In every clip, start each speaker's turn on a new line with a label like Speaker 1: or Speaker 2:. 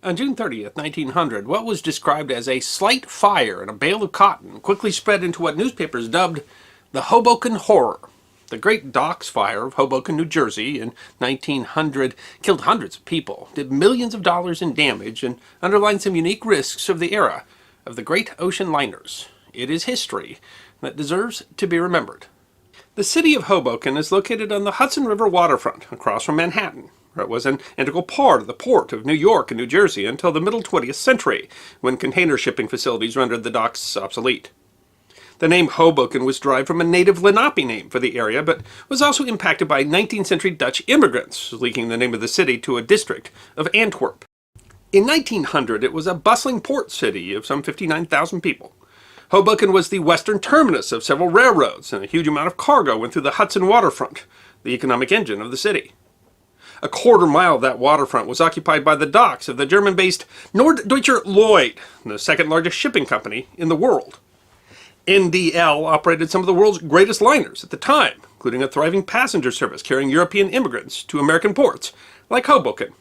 Speaker 1: On June 30th, 1900, what was described as a slight fire in a bale of cotton quickly spread into what newspapers dubbed the Hoboken Horror. The Great Docks Fire of Hoboken, New Jersey in 1900 killed hundreds of people, did millions of dollars in damage, and underlined some unique risks of the era of the great ocean liners. It is history that deserves to be remembered. The city of Hoboken is located on the Hudson River waterfront, across from Manhattan. It was an integral part of the port of New York and New Jersey until the middle 20th century, when container shipping facilities rendered the docks obsolete. The name Hoboken was derived from a native Lenape name for the area, but was also impacted by 19th century Dutch immigrants, leaking the name of the city to a district of Antwerp. In 1900, it was a bustling port city of some 59,000 people. Hoboken was the western terminus of several railroads, and a huge amount of cargo went through the Hudson waterfront, the economic engine of the city. A quarter-mile of that waterfront was occupied by the docks of the German-based Norddeutscher Lloyd, the second-largest shipping company in the world. NDL operated some of the world's greatest liners at the time, including a thriving passenger service carrying European immigrants to American ports, like Hoboken.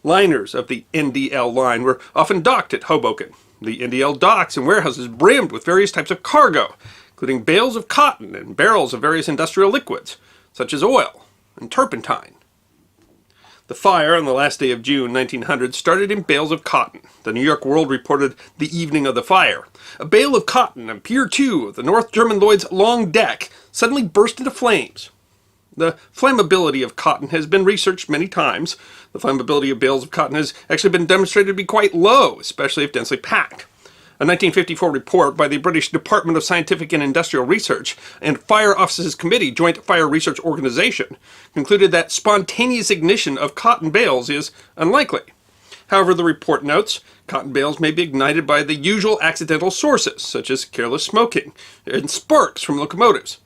Speaker 1: Liners of the NDL line were often docked at Hoboken. The NDL docks and warehouses brimmed with various types of cargo, including bales of cotton and barrels of various industrial liquids, such as oil and turpentine. The fire on the last day of June 1900 started in bales of cotton. The New York World reported the evening of the fire. A bale of cotton on Pier 2 of the North German Lloyd's long deck suddenly burst into flames. The flammability of cotton has been researched many times. The flammability of bales of cotton has actually been demonstrated to be quite low, especially if densely packed. A 1954 report by the British Department of Scientific and Industrial Research and Fire Officers Committee Joint Fire Research Organization concluded that spontaneous ignition of cotton bales is unlikely. However, the report notes, cotton bales may be ignited by the usual accidental sources, such as careless smoking and sparks from locomotives.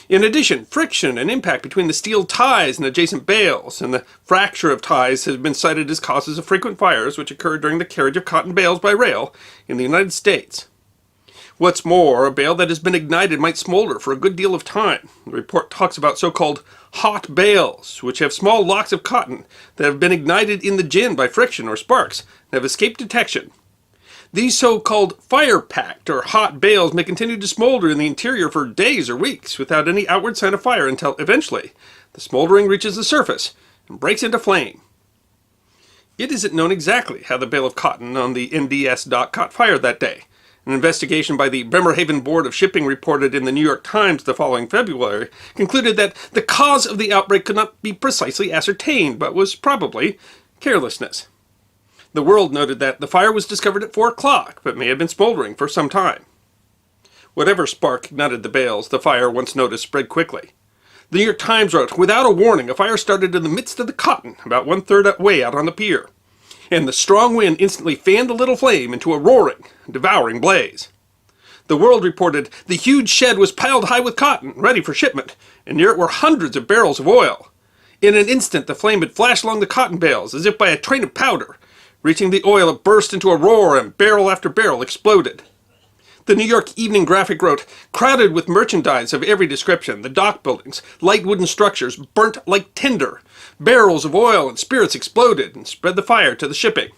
Speaker 1: In addition, friction and impact between the steel ties and adjacent bales and the fracture of ties has been cited as causes of frequent fires which occur during the carriage of cotton bales by rail in the United States. What's more, a bale that has been ignited might smolder for a good deal of time. The report talks about so-called hot bales, which have small locks of cotton that have been ignited in the gin by friction or sparks and have escaped detection. These so-called fire-packed or hot bales may continue to smolder in the interior for days or weeks without any outward sign of fire until, eventually, the smoldering reaches the surface and breaks into flame. It isn't known exactly how the bale of cotton on the NDS dock caught fire that day. An investigation by the Bremerhaven Board of Shipping reported in the New York Times the following February concluded that the cause of the outbreak could not be precisely ascertained, but was probably carelessness. The World noted that the fire was discovered at 4 o'clock, but may have been smoldering for some time. Whatever spark ignited the bales, the fire, once noticed, spread quickly. The New York Times wrote, "Without a warning, a fire started in the midst of the cotton, about 1/3 way out on the pier, and the strong wind instantly fanned the little flame into a roaring, devouring blaze." The World reported, "The huge shed was piled high with cotton, ready for shipment, and near it were hundreds of barrels of oil. In an instant the flame had flashed along the cotton bales, as if by a train of powder. Reaching the oil, it burst into a roar, and barrel after barrel exploded." The New York Evening Graphic wrote, "Crowded with merchandise of every description, the dock buildings, light wooden structures, burnt like tinder. Barrels of oil and spirits exploded and spread the fire to the shipping."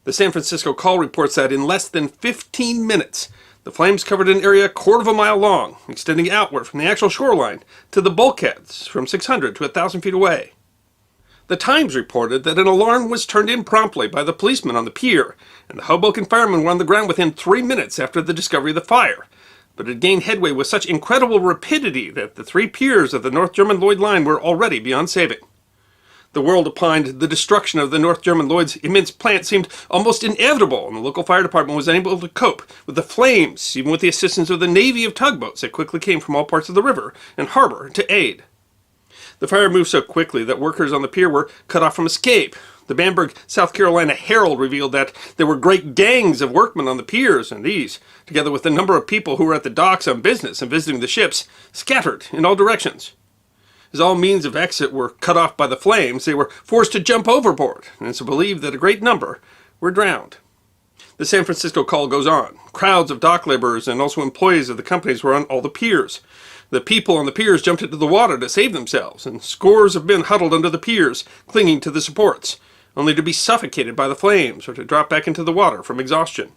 Speaker 1: The San Francisco Call reports that in less than 15 minutes, the flames covered an area a quarter of a mile long, extending outward from the actual shoreline to the bulkheads from 600 to 1,000 feet away. The Times reported that an alarm was turned in promptly by the policemen on the pier, and the Hoboken firemen were on the ground within 3 minutes after the discovery of the fire. But it gained headway with such incredible rapidity that the 3 piers of the North German Lloyd line were already beyond saving. The World opined the destruction of the North German Lloyd's immense plant seemed almost inevitable, and the local fire department was unable to cope with the flames, even with the assistance of the navy of tugboats that quickly came from all parts of the river and harbor to aid. The fire moved so quickly that workers on the pier were cut off from escape. The Bamberg, South Carolina Herald revealed that there were great gangs of workmen on the piers, and these, together with the number of people who were at the docks on business and visiting the ships, scattered in all directions. As all means of exit were cut off by the flames, they were forced to jump overboard, and it's believed that a great number were drowned. The San Francisco Call goes on. Crowds of dock laborers and also employees of the companies were on all the piers. The people on the piers jumped into the water to save themselves, and scores of men huddled under the piers, clinging to the supports. only to be suffocated by the flames or to drop back into the water from exhaustion.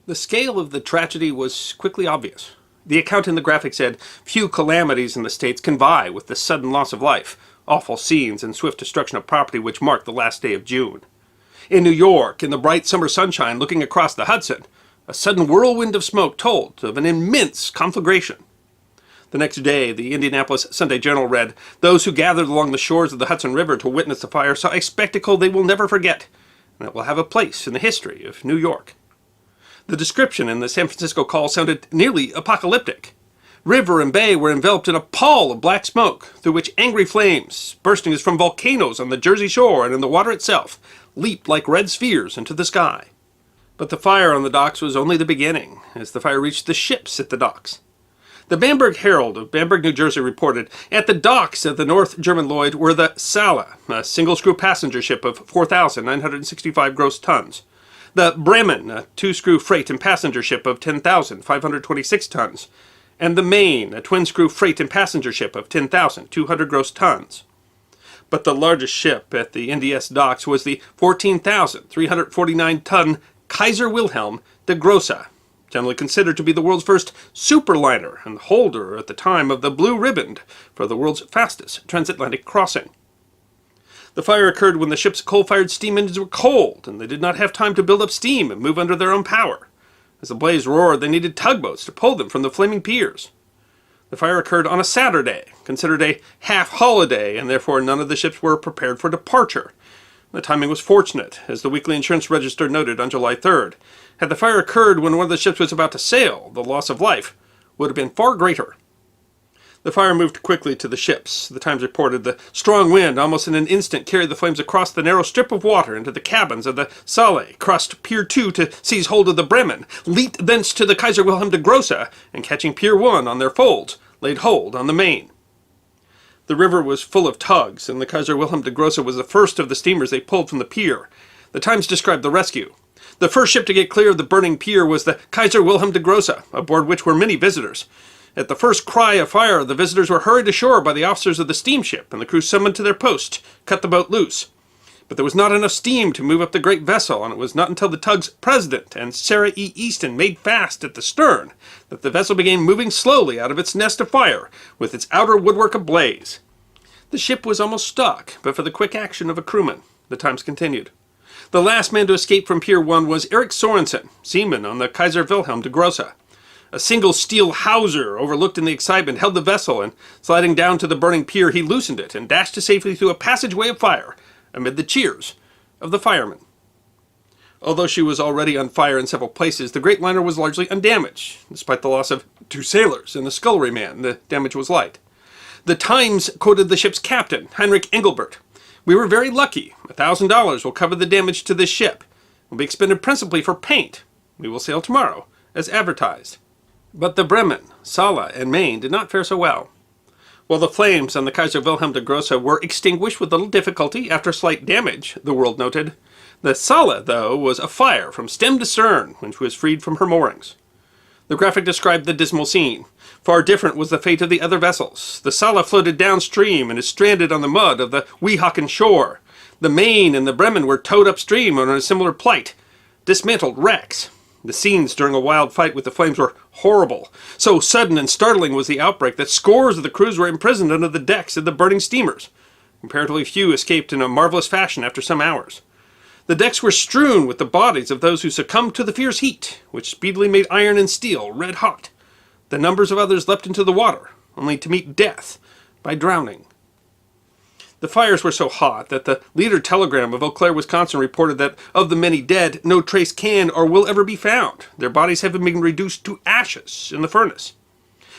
Speaker 1: The scale of the tragedy was quickly obvious. The account in the graphic said, "Few calamities in the States can vie with the sudden loss of life, awful scenes and swift destruction of property which marked the last day of June." In New York, in the bright summer sunshine looking across the Hudson, a sudden whirlwind of smoke told of an immense conflagration. The next day, the Indianapolis Sunday Journal read, "Those who gathered along the shores of the Hudson River to witness the fire saw a spectacle they will never forget, and it will have a place in the history of New York." The description in the San Francisco Call sounded nearly apocalyptic. River and bay were enveloped in a pall of black smoke, through which angry flames, bursting as from volcanoes on the Jersey shore and in the water itself, leaped like red spheres into the sky. But the fire on the docks was only the beginning, as the fire reached the ships at the docks. The Bamberg Herald of Bamberg, New Jersey reported, "At the docks of the Norddeutscher Lloyd were the Saale, a single-screw passenger ship of 4,965 gross tons, the Bremen, a two-screw freight and passenger ship of 10,526 tons, and the Maine, a twin-screw freight and passenger ship of 10,200 gross tons." But the largest ship at the NDS docks was the 14,349-ton Kaiser Wilhelm de Grosse, generally considered to be the world's first superliner and holder at the time of the blue ribbon for the world's fastest transatlantic crossing. The fire occurred when the ship's coal-fired steam engines were cold, and they did not have time to build up steam and move under their own power. As the blaze roared, they needed tugboats to pull them from the flaming piers. The fire occurred on a Saturday, considered a half-holiday, and therefore none of the ships were prepared for departure. The timing was fortunate, as the Weekly Insurance Register noted on July 3rd. Had the fire occurred when one of the ships was about to sail, the loss of life would have been far greater. The fire moved quickly to the ships. The Times reported the strong wind almost in an instant carried the flames across the narrow strip of water into the cabins of the Saale, crossed Pier 2 to seize hold of the Bremen, leaped thence to the Kaiser Wilhelm de Grosse, and catching Pier 1 on their folds, laid hold on the Maine. The river was full of tugs, and the Kaiser Wilhelm de Grosse was the first of the steamers they pulled from the pier. The Times described the rescue. The first ship to get clear of the burning pier was the Kaiser Wilhelm de Grosse, aboard which were many visitors. At the first cry of fire, the visitors were hurried ashore by the officers of the steamship, and the crew summoned to their post, cut the boat loose. But there was not enough steam to move up the great vessel, and it was not until the tug's president and Sarah E. Easton made fast at the stern that the vessel began moving slowly out of its nest of fire, with its outer woodwork ablaze. The ship was almost stuck, but for the quick action of a crewman. The Times continued. The last man to escape from Pier 1 was Eric Sorensen, seaman on the Kaiser Wilhelm de Grosse. A single steel hawser, overlooked in the excitement, held the vessel, and sliding down to the burning pier, he loosened it and dashed to safety through a passageway of fire, amid the cheers of the firemen. Although she was already on fire in several places, the great liner was largely undamaged. Despite the loss of 2 sailors and the scullery man, the damage was light. The Times quoted the ship's captain, Heinrich Engelbert. "We were very lucky. $1,000 will cover the damage to this ship. It will be expended principally for paint. We will sail tomorrow, as advertised." But the Bremen, Saale, and Maine did not fare so well. While the flames on the Kaiser Wilhelm de Grosse were extinguished with little difficulty after slight damage, the World noted, the Saale, though, was afire from stem to stern when she was freed from her moorings. The graphic described the dismal scene. Far different was the fate of the other vessels. The Saale floated downstream and is stranded on the mud of the Weehawken shore. The Maine and the Bremen were towed upstream and in a similar plight, dismantled wrecks. The scenes during a wild fight with the flames were horrible. So sudden and startling was the outbreak that scores of the crews were imprisoned under the decks of the burning steamers. Comparatively few escaped in a marvelous fashion after some hours. The decks were strewn with the bodies of those who succumbed to the fierce heat, which speedily made iron and steel red hot. The numbers of others leapt into the water, only to meet death by drowning. The fires were so hot that the Leader Telegram of Eau Claire, Wisconsin reported that of the many dead, no trace can or will ever be found, their bodies having been reduced to ashes in the furnace.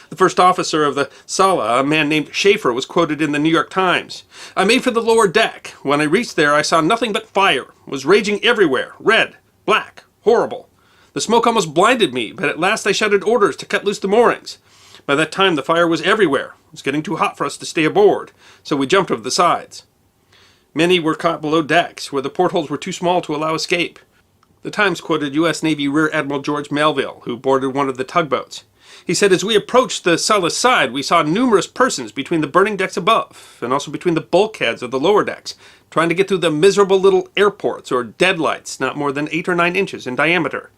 Speaker 1: The first officer of the Saale, a man named Schaefer, was quoted in the New York Times. "I made for the lower deck. When I reached there, I saw nothing but fire. It was raging everywhere, red, black, horrible. The smoke almost blinded me, but at last I shouted orders to cut loose the moorings. By that time, the fire was everywhere. It was getting too hot for us to stay aboard, so we jumped over the sides. Many were caught below decks, where the portholes were too small to allow escape." The Times quoted U.S. Navy Rear Admiral George Melville, who boarded one of the tugboats. He said, as we approached the Sala side, we saw numerous persons between the burning decks above, and also between the bulkheads of the lower decks, trying to get through the miserable little airports or deadlights not more than 8 or 9 inches in diameter.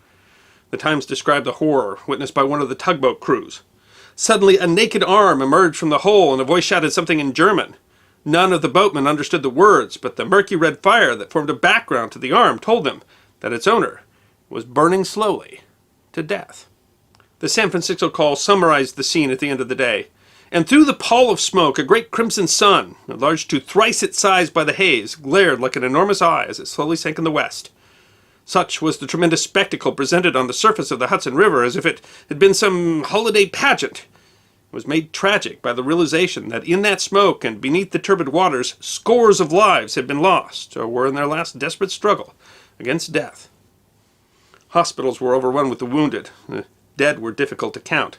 Speaker 1: The Times described the horror witnessed by one of the tugboat crews. Suddenly, a naked arm emerged from the hole, and a voice shouted something in German. None of the boatmen understood the words, but the murky red fire that formed a background to the arm told them that its owner was burning slowly to death. The San Francisco Call summarized the scene at the end of the day. And through the pall of smoke, a great crimson sun, enlarged to thrice its size by the haze, glared like an enormous eye as it slowly sank in the west. Such was the tremendous spectacle presented on the surface of the Hudson River, as if it had been some holiday pageant. It was made tragic by the realization that in that smoke and beneath the turbid waters, scores of lives had been lost, or were in their last desperate struggle against death. Hospitals were overrun with the wounded. The dead were difficult to count.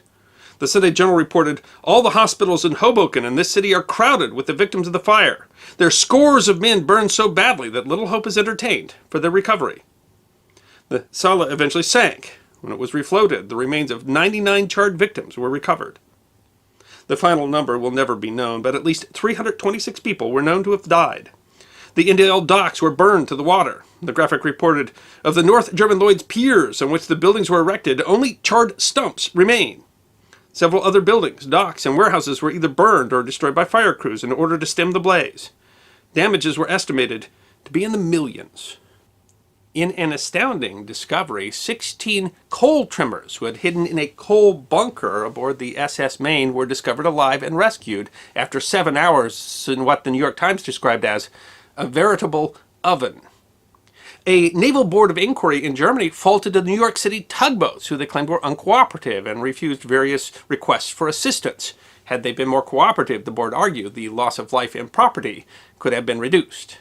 Speaker 1: The Sunday Journal reported, all the hospitals in Hoboken and this city are crowded with the victims of the fire. There are scores of men burned so badly that little hope is entertained for their recovery. The Sala eventually sank. When it was refloated, the remains of 99 charred victims were recovered. The final number will never be known, but at least 326 people were known to have died. The NDL docks were burned to the water. The graphic reported, of the Norddeutscher Lloyd's piers on which the buildings were erected, only charred stumps remain. Several other buildings, docks, and warehouses were either burned or destroyed by fire crews in order to stem the blaze. Damages were estimated to be in the millions. In an astounding discovery, 16 coal trimmers who had hidden in a coal bunker aboard the SS Maine were discovered alive and rescued after 7 hours in what the New York Times described as a veritable oven. A naval board of inquiry in Germany faulted the New York City tugboats, who they claimed were uncooperative and refused various requests for assistance. Had they been more cooperative, the board argued, the loss of life and property could have been reduced.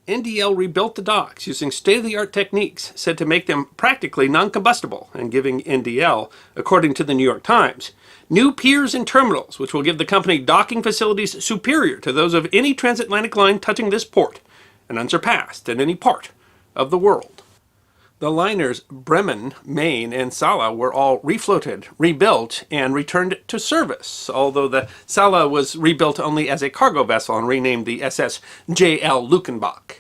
Speaker 1: NDL rebuilt the docks using state-of-the-art techniques said to make them practically non-combustible, and giving NDL, according to the New York Times, new piers and terminals which will give the company docking facilities superior to those of any transatlantic line touching this port, and unsurpassed in any part of the world. The liners Bremen, Maine, and Sala were all refloated, rebuilt, and returned to service, although the Sala was rebuilt only as a cargo vessel and renamed the SS J.L. Luckenbach.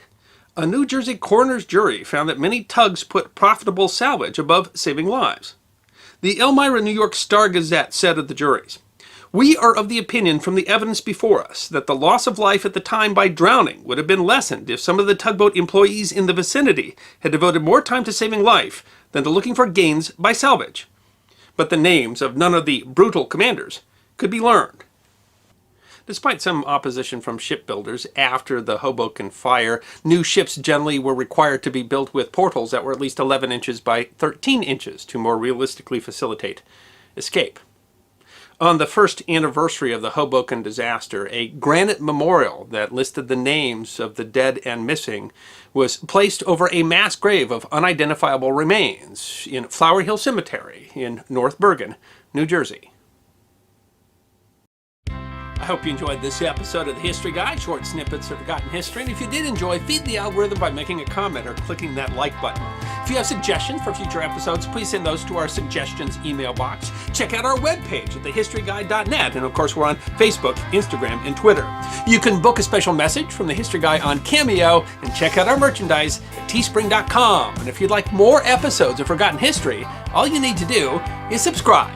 Speaker 1: A New Jersey coroner's jury found that many tugs put profitable salvage above saving lives. The Elmira New York Star-Gazette said of the juries, "We are of the opinion from the evidence before us that the loss of life at the time by drowning would have been lessened if some of the tugboat employees in the vicinity had devoted more time to saving life than to looking for gains by salvage. But the names of none of the brutal commanders could be learned." Despite some opposition from shipbuilders after the Hoboken fire, new ships generally were required to be built with portals that were at least 11 inches by 13 inches to more realistically facilitate escape. On the first anniversary of the Hoboken disaster, a granite memorial that listed the names of the dead and missing was placed over a mass grave of unidentifiable remains in Flower Hill Cemetery in North Bergen, New Jersey. I hope you enjoyed this episode of the History Guide, short snippets of forgotten history. And if you did enjoy, feed the algorithm by making a comment or clicking that like button. If you have suggestions for future episodes, please send those to our suggestions email box. Check out our webpage at thehistoryguide.net. And of course, we're on Facebook, Instagram, and Twitter. You can book a special message from the History Guy on Cameo and check out our merchandise at teespring.com. And if you'd like more episodes of Forgotten History, all you need to do is subscribe.